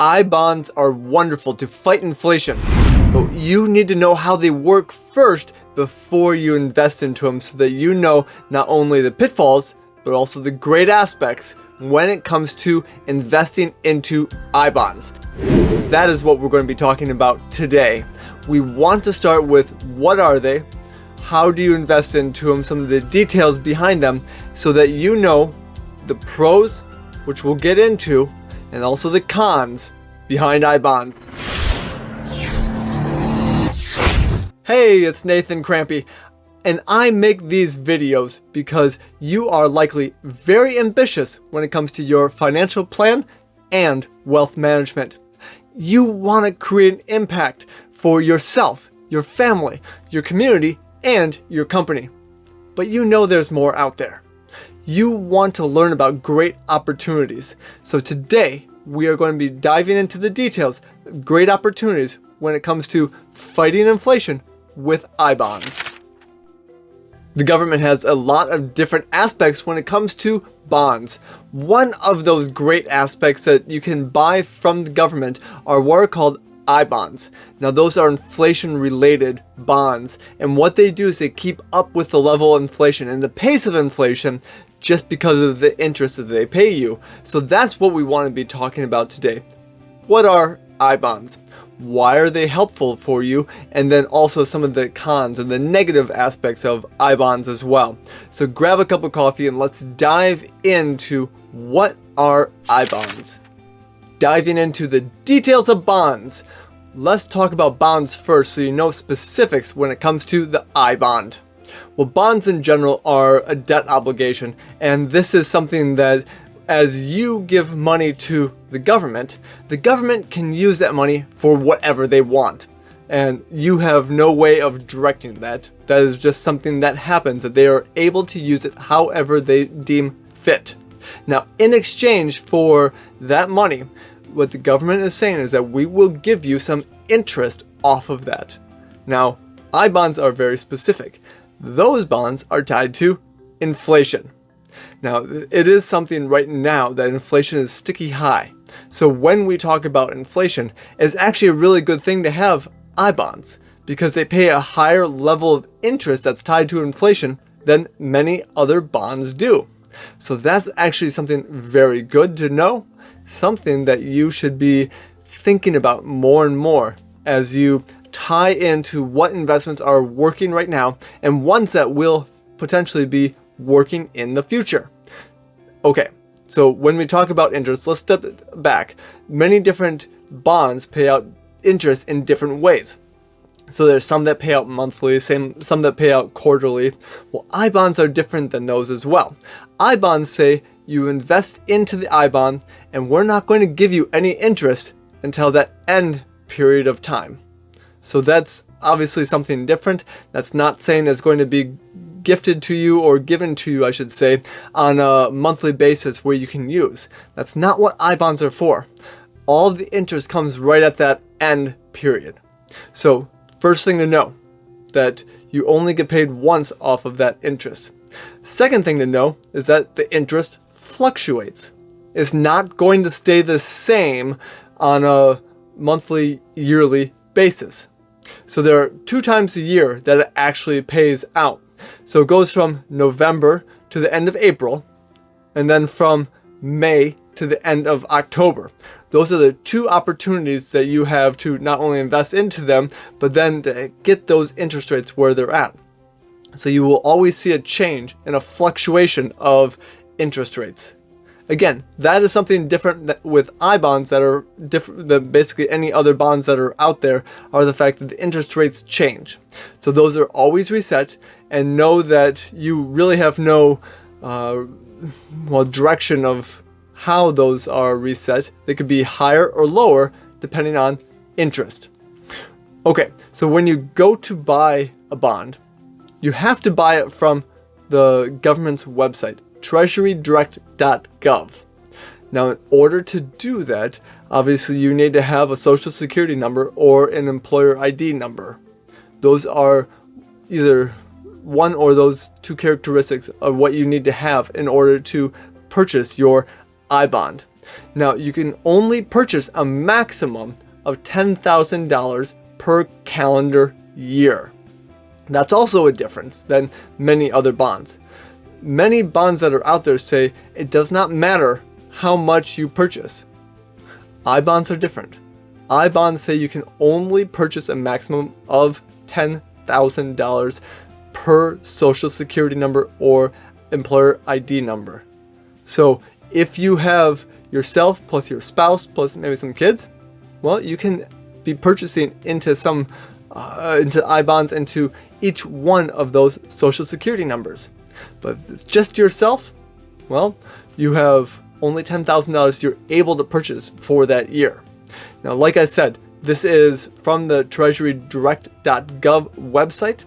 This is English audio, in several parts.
Ibonds are wonderful to fight inflation, but you need to know how they work first before you invest into them so that you know not only the pitfalls, but also the great aspects when it comes to investing into Ibonds. That is what we're going to be talking about today. We want to start with what are they, how do you invest into them, some of the details behind them, so that you know the pros, which we'll get into, and also the cons behind Ibonds. Hey, it's Nathan Krampe, and I make these videos because you are likely very ambitious when it comes to your financial plan and wealth management. You want to create an impact for yourself, your family, your community, and your company. But you know there's more out there. You want to learn about great opportunities. So today, we are going to be diving into the details of great opportunities when it comes to fighting inflation with Ibonds. The government has a lot of different aspects when it comes to bonds. One of those great aspects that you can buy from the government are what are called ibonds. Now those are inflation related bonds, and what they do is they keep up with the level of inflation and the pace of inflation just because of the interest that they pay you. So that's what we want to be talking about today. What are ibonds? Why are they helpful for you? And then also some of the cons and the negative aspects of ibonds as well. So grab a cup of coffee and let's dive into what are ibonds. Diving into the details of bonds. Let's talk about bonds first so you know specifics when it comes to the ibond. Well, bonds in general are a debt obligation, and this is something that as you give money to the government can use that money for whatever they want. And you have no way of directing that. That is just something that happens, that they are able to use it however they deem fit. Now, in exchange for that money, what the government is saying is that we will give you some interest off of that. Now, ibonds are very specific. Those bonds are tied to inflation. Now, it is something right now that inflation is sticky high. So when we talk about inflation, it's actually a really good thing to have ibonds because they pay a higher level of interest that's tied to inflation than many other bonds do. So that's actually something very good to know, something that you should be thinking about more and more as you tie into what investments are working right now and ones that will potentially be working in the future. Okay, so when we talk about interest, let's step back. Many different bonds pay out interest in different ways. So there's some that pay out monthly, some that pay out quarterly. Well, ibonds are different than those as well. Ibonds say you invest into the ibond and we're not going to give you any interest until that end period of time. So that's obviously something different. That's not saying it's going to be gifted to you or given to you, I should say, on a monthly basis where you can use. That's not what ibonds are for. All of the interest comes right at that end period. So first thing to know, that you only get paid once off of that interest. Second thing to know is that the interest fluctuates. It's not going to stay the same on a monthly, yearly basis. So there are 2 times a year that it actually pays out. So it goes from November to the end of April, and then from May to the end of October. Those are the 2 opportunities that you have to not only invest into them, but then to get those interest rates where they're at. So you will always see a change and a fluctuation of interest rates. Again, that is something different with ibonds that are different than basically any other bonds that are out there, are the fact that the interest rates change. So those are always reset, and know that you really have no direction of how those are reset. They could be higher or lower depending on interest. Okay, so when you go to buy a bond, you have to buy it from the government's website, treasurydirect.gov. Now, in order to do that, obviously you need to have a social security number or an employer ID number. Those are either one or those 2 characteristics of what you need to have in order to purchase your ibond. Now, you can only purchase a maximum of $10,000 per calendar year. That's also a difference than many other bonds. Many bonds that are out there say it does not matter how much you purchase. Ibonds are different. Ibonds say you can only purchase a maximum of $10,000 per social security number or employer ID number. So if you have yourself plus your spouse plus maybe some kids, well, you can be purchasing into ibonds into each one of those social security numbers. But if it's just yourself, well, you have only $10,000 you're able to purchase for that year. Now, like I said, this is from the treasurydirect.gov website,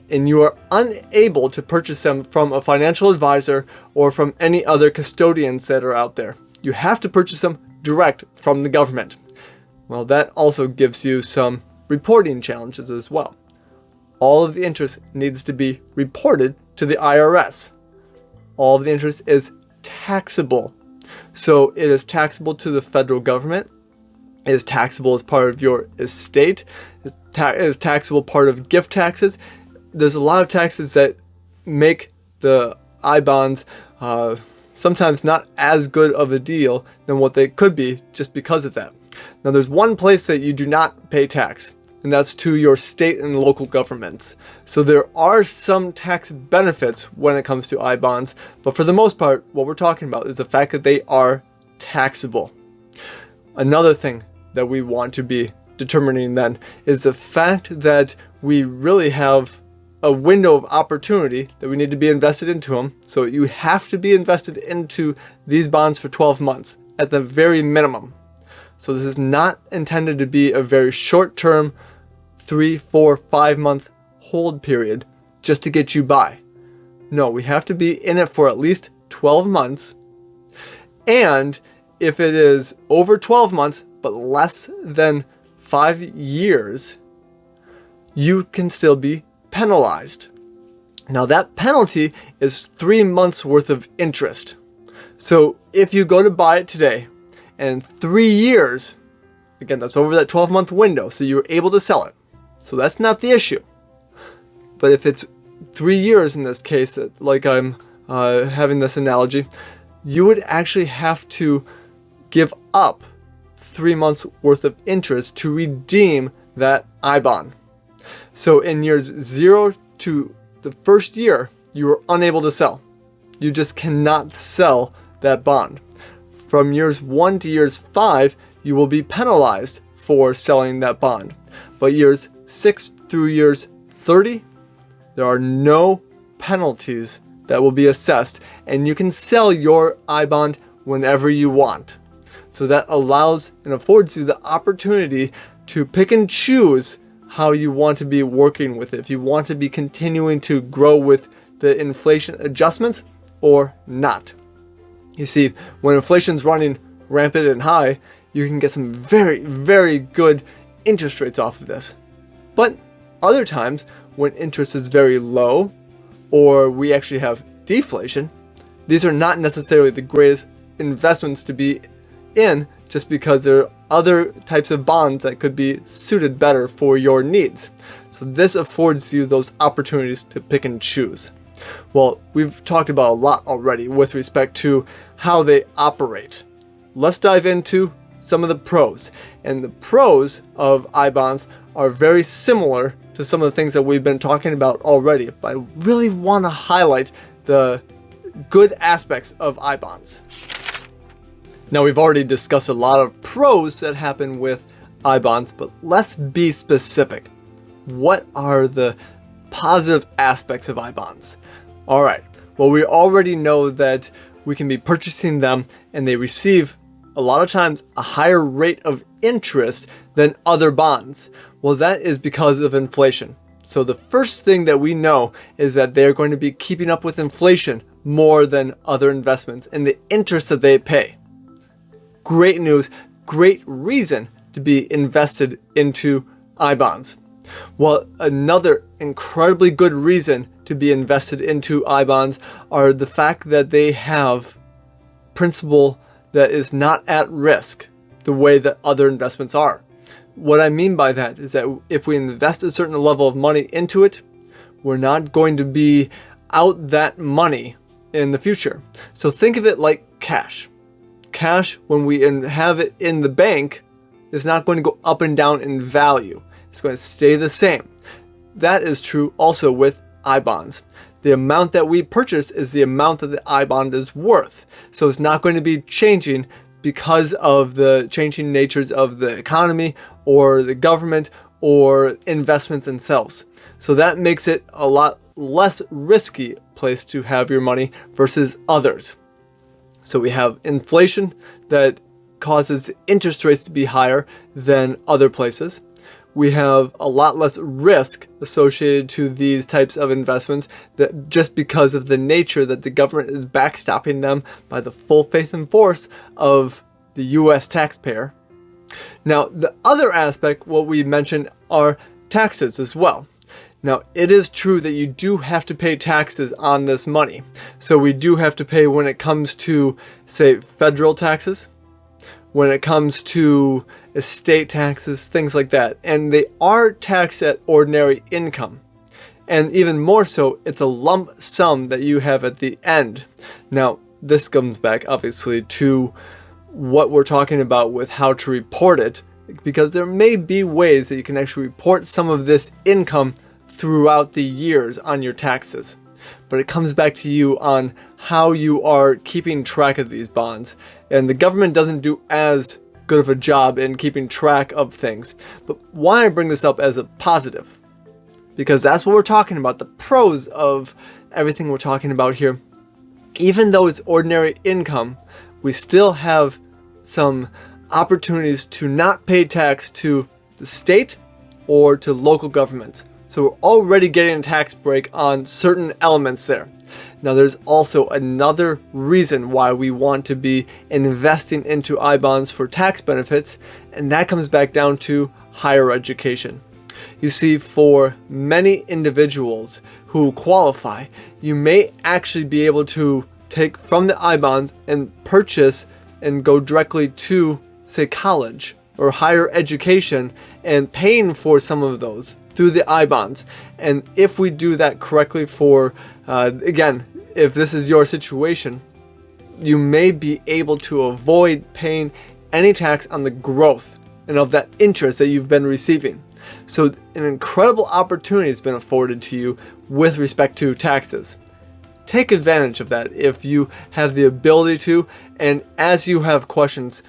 and you are unable to purchase them from a financial advisor or from any other custodians that are out there. You have to purchase them direct from the government. Well, that also gives you some reporting challenges as well. All of the interest needs to be reported to the IRS. All of the interest is taxable. So it is taxable to the federal government. It is taxable as part of your estate. It is taxable part of gift taxes. There's a lot of taxes that make the ibonds sometimes not as good of a deal than what they could be just because of that. Now, there's one place that you do not pay tax, and that's to your state and local governments. So there are some tax benefits when it comes to ibonds, but for the most part, what we're talking about is the fact that they are taxable. Another thing that we want to be determining then is the fact that we really have a window of opportunity that we need to be invested into them. So you have to be invested into these bonds for 12 months at the very minimum. So this is not intended to be a very short-term 3, 4, 5 month hold period just to get you by. No, we have to be in it for at least 12 months. And if it is over 12 months, but less than 5 years, you can still be penalized. Now that penalty is 3 months worth of interest. So if you go to buy it today and 3 years, again, that's over that 12-month window, so you're able to sell it. So that's not the issue. But if it's 3 years in this case, like I'm having this analogy, you would actually have to give up 3 months worth of interest to redeem that ibond. So in years 0 to the first year, you are unable to sell. You just cannot sell that bond. From years 1 to years 5, you will be penalized for selling that bond. But years 6 through years 30, there are no penalties that will be assessed, and you can sell your ibond whenever you want. So that allows and affords you the opportunity to pick and choose how you want to be working with it. If you want to be continuing to grow with the inflation adjustments or not. You see, when inflation's running rampant and high, you can get some very, very good interest rates off of this. But other times, when interest is very low, or we actually have deflation, these are not necessarily the greatest investments to be in, just because there are other types of bonds that could be suited better for your needs. So this affords you those opportunities to pick and choose. Well, we've talked about a lot already with respect to how they operate. Let's dive into some of the pros. And the pros of ibonds are very similar to some of the things that we've been talking about already, but I really want to highlight the good aspects of ibonds. Now, we've already discussed a lot of pros that happen with ibonds, but let's be specific. What are the positive aspects of ibonds? All right, well, we already know that we can be purchasing them and they receive a lot of times a higher rate of interest than other bonds. Well, that is because of inflation. So the first thing that we know is that they're going to be keeping up with inflation more than other investments and the interest that they pay. Great news, great reason to be invested into ibonds. Well, another incredibly good reason to be invested into ibonds are the fact that they have principal that is not at risk the way that other investments are. What I mean by that is that if we invest a certain level of money into it, we're not going to be out that money in the future. So think of it like cash. Cash, when we have it in the bank, is not going to go up and down in value. It's going to stay the same. That is true also with ibonds. The amount that we purchase is the amount that the ibond is worth. So it's not going to be changing because of the changing natures of the economy or the government or investments themselves. So that makes it a lot less risky place to have your money versus others. So we have inflation that causes the interest rates to be higher than other places. We have a lot less risk associated to these types of investments that just because of the nature that the government is backstopping them by the full faith and force of the US taxpayer. Now, the other aspect, what we mentioned, are taxes as well. Now, it is true that you do have to pay taxes on this money. So we do have to pay when it comes to, say, federal taxes, when it comes to estate taxes, things like that. And they are taxed at ordinary income. And even more so, it's a lump sum that you have at the end. Now, this comes back obviously to what we're talking about with how to report it, because there may be ways that you can actually report some of this income throughout the years on your taxes. But it comes back to you on how you are keeping track of these bonds. And the government doesn't do as good of a job in keeping track of things. But why I bring this up as a positive? Because that's what we're talking about, the pros of everything we're talking about here. Even though it's ordinary income, we still have some opportunities to not pay tax to the state or to local governments. So we're already getting a tax break on certain elements there. Now there's also another reason why we want to be investing into ibonds for tax benefits, and that comes back down to higher education. You see, for many individuals who qualify, you may actually be able to take from the ibonds and purchase and go directly to, say, college or higher education, and paying for some of those through the ibonds. And if we do that correctly for, again, if this is your situation, you may be able to avoid paying any tax on the growth and of that interest that you've been receiving. So an incredible opportunity has been afforded to you with respect to taxes. Take advantage of that if you have the ability to, and as you have questions,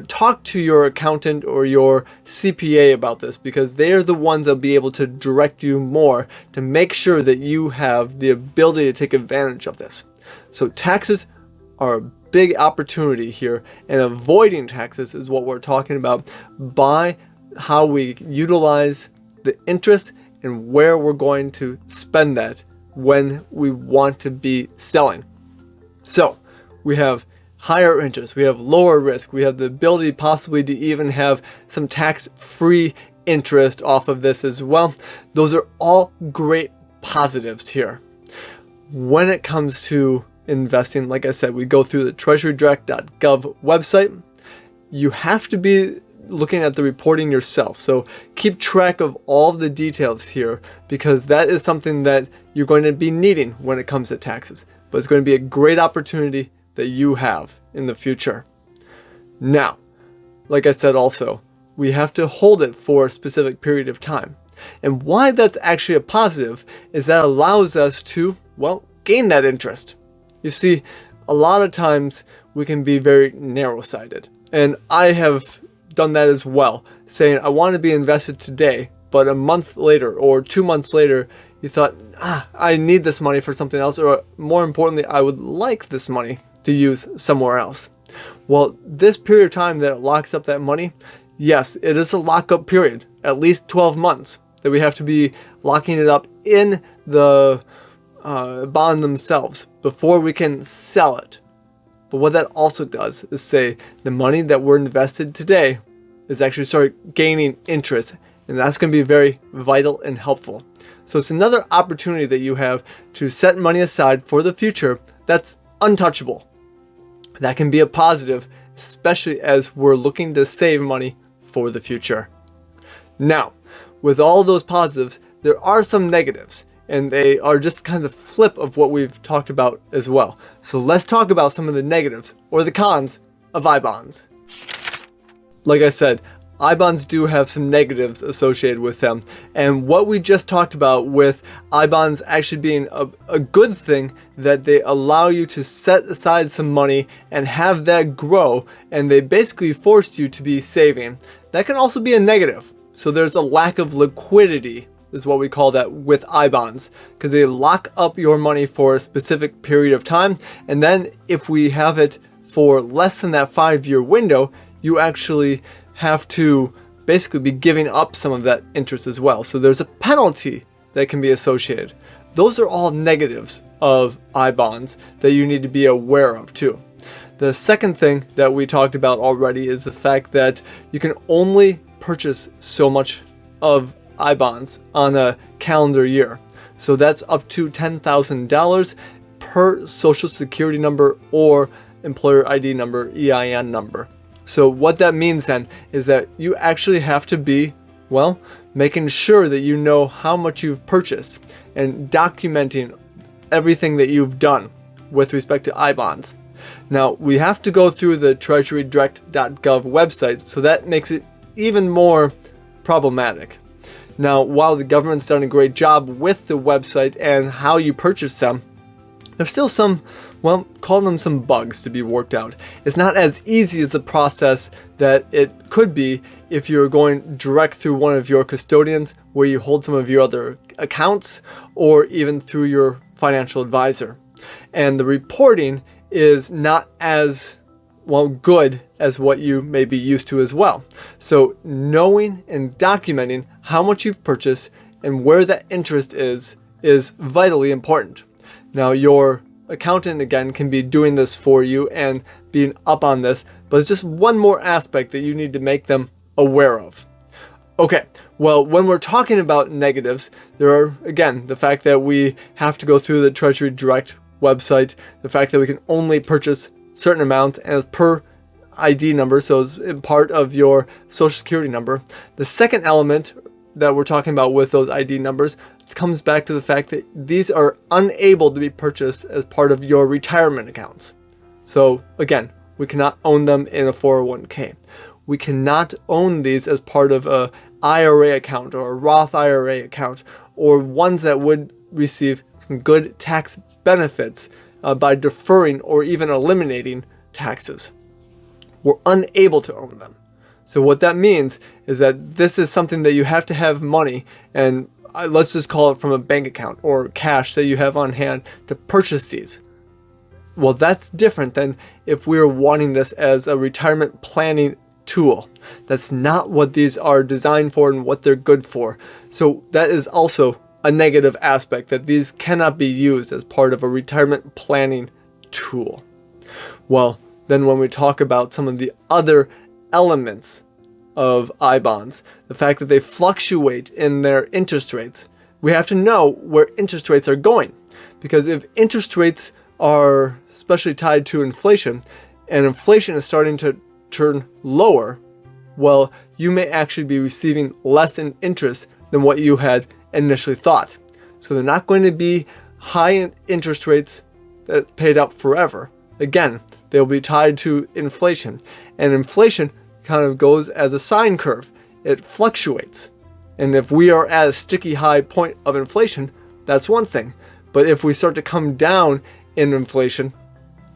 talk to your accountant or your CPA about this, because they are the ones that will be able to direct you more to make sure that you have the ability to take advantage of this. So taxes are a big opportunity here, and avoiding taxes is what we're talking about by how we utilize the interest and where we're going to spend that when we want to be selling. So we have higher interest, we have lower risk, we have the ability possibly to even have some tax-free interest off of this as well. Those are all great positives here. When it comes to investing, like I said, we go through the treasurydirect.gov website. You have to be looking at the reporting yourself. So keep track of all of the details here, because that is something that you're going to be needing when it comes to taxes. But it's going to be a great opportunity that you have in the future. Now, like I said also, we have to hold it for a specific period of time. And why that's actually a positive is that allows us to, well, gain that interest. You see, a lot of times we can be very narrow-sighted. And I have done that as well, saying I want to be invested today, but a month later or 2 months later, you thought, I need this money for something else, or more importantly, I would like this money to use somewhere else. Well, this period of time that it locks up that money, yes, it is a lockup period, at least 12 months that we have to be locking it up in the bond themselves before we can sell it. But what that also does is say the money that we're invested today is actually start gaining interest, and that's going to be very vital and helpful. So it's another opportunity that you have to set money aside for the future that's untouchable. That can be a positive especially as we're looking to save money for the future. Now, with all those positives, there are some negatives, and they are just kind of the flip of what we've talked about as well. So let's talk about some of the negatives or the cons of ibonds. Like I said, ibonds do have some negatives associated with them, and what we just talked about with ibonds actually being a good thing, that they allow you to set aside some money and have that grow, and they basically forced you to be saving. That can also be a negative. So there's a lack of liquidity, is what we call that with ibonds, because they lock up your money for a specific period of time, and then if we have it for less than that 5-year window, you actually have to basically be giving up some of that interest as well. So there's a penalty that can be associated. Those are all negatives of ibonds that you need to be aware of too. The second thing that we talked about already is the fact that you can only purchase so much of ibonds on a calendar year. So that's up to $10,000 per social security number or employer ID number, EIN number. So what that means then is that you actually have to be, well, making sure that you know how much you've purchased and documenting everything that you've done with respect to ibonds. Now, we have to go through the treasurydirect.gov website, so that makes it even more problematic. Now, while the government's done a great job with the website and how you purchase them, there's still some, well, call them some bugs to be worked out. It's not as easy as the process that it could be if you're going direct through one of your custodians where you hold some of your other accounts, or even through your financial advisor. And the reporting is not as, well, good as what you may be used to as well. So knowing and documenting how much you've purchased and where that interest is vitally important. Now, your accountant, again, can be doing this for you and being up on this, but it's just one more aspect that you need to make them aware of. Okay, well, when we're talking about negatives, there are, again, the fact that we have to go through the Treasury Direct website, the fact that we can only purchase certain amounts as per ID number, so it's part of your social security number. The second element that we're talking about with those ID numbers comes back to the fact that these are unable to be purchased as part of your retirement accounts. So again, we cannot own them in a 401k. We cannot own these as part of a IRA account or a Roth IRA account, or ones that would receive some good tax benefits by deferring or even eliminating taxes. We're unable to own them. So what that means is that this is something that you have to have money, and let's just call it from a bank account or cash that you have on hand to purchase these. Well, that's different than if we're wanting this as a retirement planning tool. That's not what these are designed for and what they're good for. So that is also a negative aspect, that these cannot be used as part of a retirement planning tool. Well, then when we talk about some of the other elements of ibonds, the fact that they fluctuate in their interest rates, we have to know where interest rates are going. Because if interest rates are especially tied to inflation, and inflation is starting to turn lower, well, you may actually be receiving less in interest than what you had initially thought. So they're not going to be high interest rates that paid out forever. Again, they'll be tied to inflation, and inflation kind of goes as a sine curve. It fluctuates, and if we are at a sticky high point of inflation, that's one thing. But if we start to come down in inflation,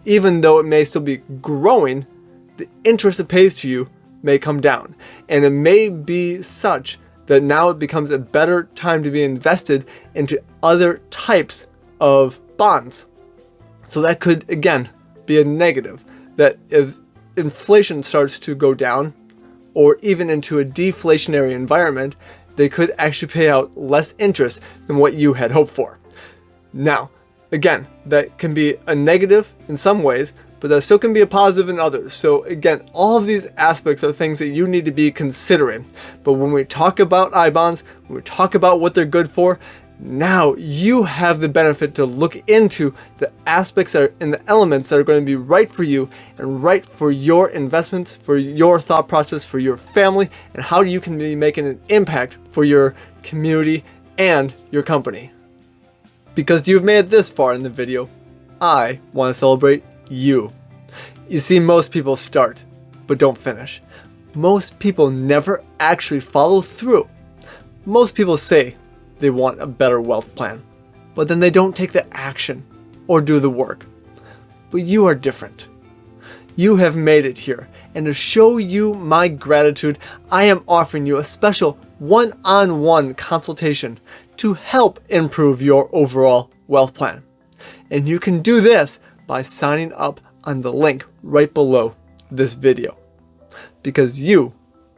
even though it may still be growing, the interest it pays to you may come down, and it may be such that now it becomes a better time to be invested into other types of bonds. So that could, again, be a negative, that if inflation starts to go down, or even into a deflationary environment, they could actually pay out less interest than what you had hoped for. Now, again, that can be a negative in some ways, but that still can be a positive in others. So again, all of these aspects are things that you need to be considering. But when we talk about ibonds, when we talk about what they're good for, Now you have the benefit to look into the aspects and the elements that are going to be right for you and right for your investments, for your thought process, for your family, and how you can be making an impact for your community and your company. Because you've made it this far in the video, I want to celebrate you. You see, most people start, but don't finish. Most people never actually follow through. Most people say they want a better wealth plan, but then they don't take the action or do the work. But you are different. You have made it here, and to show you my gratitude, I am offering you a special one-on-one consultation to help improve your overall wealth plan. And you can do this by signing up on the link right below this video, because you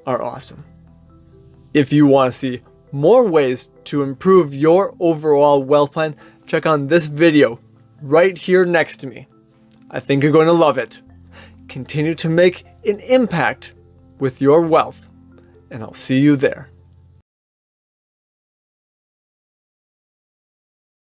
are awesome. If you want to see more ways to improve your overall wealth plan, check on this video right here next to me. I think you're going to love it. Continue to make an impact with your wealth, and I'll see you there.